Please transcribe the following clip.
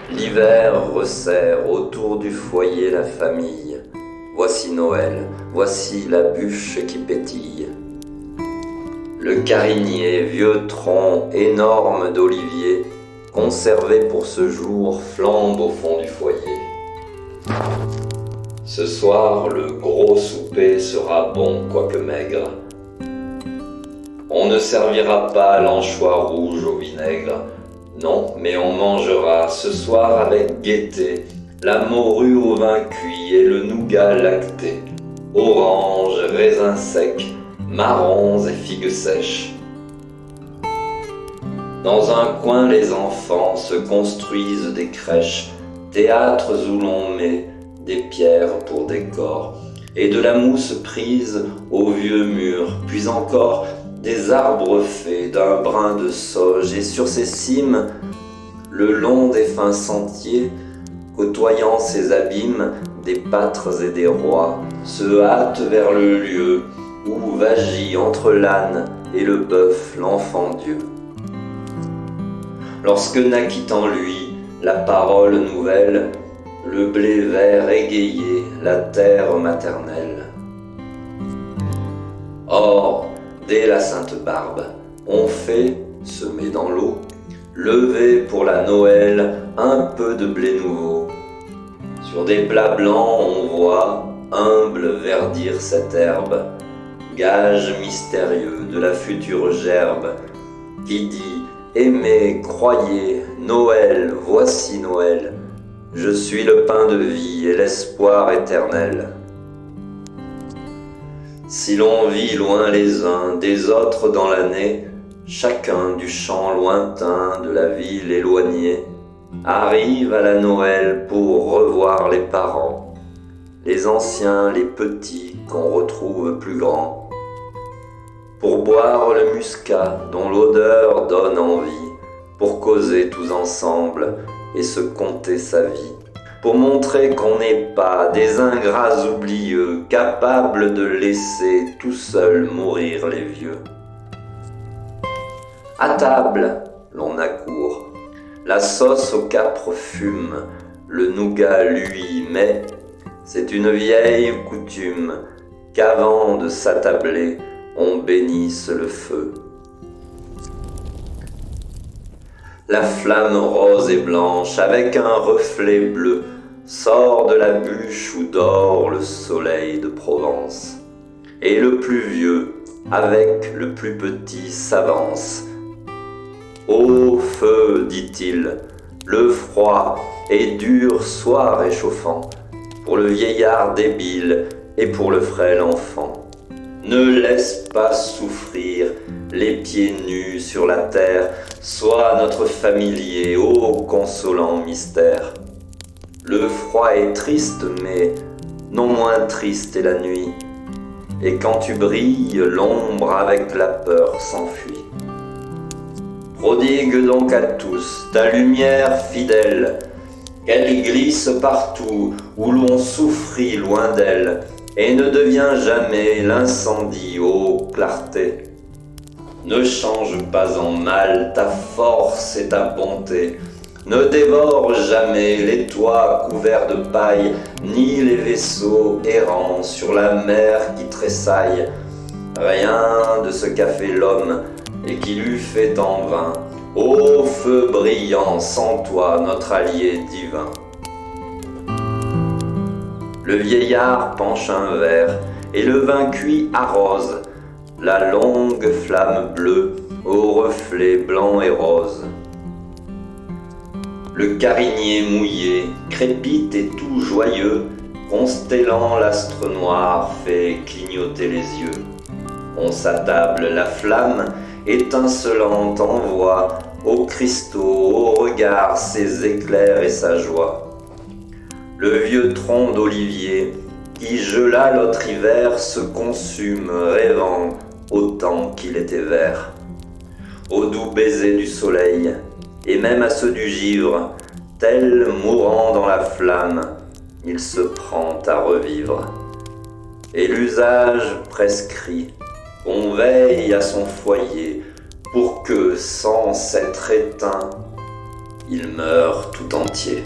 L'hiver resserre autour du foyer la famille. Voici Noël, voici la bûche qui pétille. Le carinier, vieux tronc énorme d'olivier, conservé pour ce jour, flambe au fond du foyer. Ce soir, le gros souper sera bon, quoique maigre. On ne servira pas l'anchois rouge au vinaigre. Non, mais on mangera ce soir avec gaieté la morue au vin cuit et le nougat lacté, oranges, raisins secs, marrons et figues sèches. Dans un coin, les enfants se construisent des crèches, théâtres où l'on met des pierres pour décor, et de la mousse prise au vieux mur, puis encore des arbres faits d'un brin de sauge, et sur ces cimes, le long des fins sentiers, côtoyant ces abîmes, des pâtres et des rois, se hâtent vers le lieu où vagit entre l'âne et le bœuf l'enfant Dieu. Lorsque naquit en lui la parole nouvelle, le blé vert égayait la terre maternelle. Or, dès la Sainte Barbe, on fait, semé dans l'eau, lever pour la Noël un peu de blé nouveau. Sur des plats blancs on voit, humble, verdir cette herbe, gage mystérieux de la future gerbe, qui dit « Aimez, croyez, Noël, voici Noël, je suis le pain de vie et l'espoir éternel. » Si l'on vit loin les uns des autres dans l'année, chacun du champ lointain de la ville éloignée arrive à la Noël pour revoir les parents, les anciens, les petits qu'on retrouve plus grands, pour boire le muscat dont l'odeur donne envie, pour causer tous ensemble et se conter sa vie, pour montrer qu'on n'est pas des ingrats oublieux, capables de laisser tout seuls mourir les vieux. À table, l'on accourt, la sauce au capre fume, le nougat luit, mais c'est une vieille coutume qu'avant de s'attabler, on bénisse le feu. La flamme rose et blanche, avec un reflet bleu, sort de la bûche où dort le soleil de Provence. Et le plus vieux, avec le plus petit, s'avance. « Ô feu, dit-il, le froid et dur soit réchauffant, pour le vieillard débile et pour le frêle enfant. Ne laisse pas souffrir les pieds nus sur la terre, sois notre familier, ô consolant mystère. Le froid est triste, mais non moins triste est la nuit, et quand tu brilles, l'ombre avec la peur s'enfuit. Prodigue donc à tous ta lumière fidèle, qu'elle glisse partout où l'on souffrit loin d'elle, et ne devient jamais l'incendie, ô clarté. Ne change pas en mal ta force et ta bonté, ne dévore jamais les toits couverts de paille, ni les vaisseaux errants sur la mer qui tressaille. Rien de ce qu'a fait l'homme et qui l'eût fait en vain. Ô feu brillant, sans toi, notre allié divin. Le vieillard penche un verre, et le vin cuit arrose la longue flamme bleue aux reflets blancs et roses. Le carinier mouillé crépite et tout joyeux, constellant l'astre noir fait clignoter les yeux. On s'attable, la flamme étincelante envoie aux cristaux, au regard ses éclairs et sa joie. Le vieux tronc d'olivier qui gela l'autre hiver se consume, rêvant autant qu'il était vert. Aux doux baisers du soleil, et même à ceux du givre, tel mourant dans la flamme, il se prend à revivre. Et l'usage prescrit qu'on veille à son foyer pour que, sans s'être éteint, il meurt tout entier.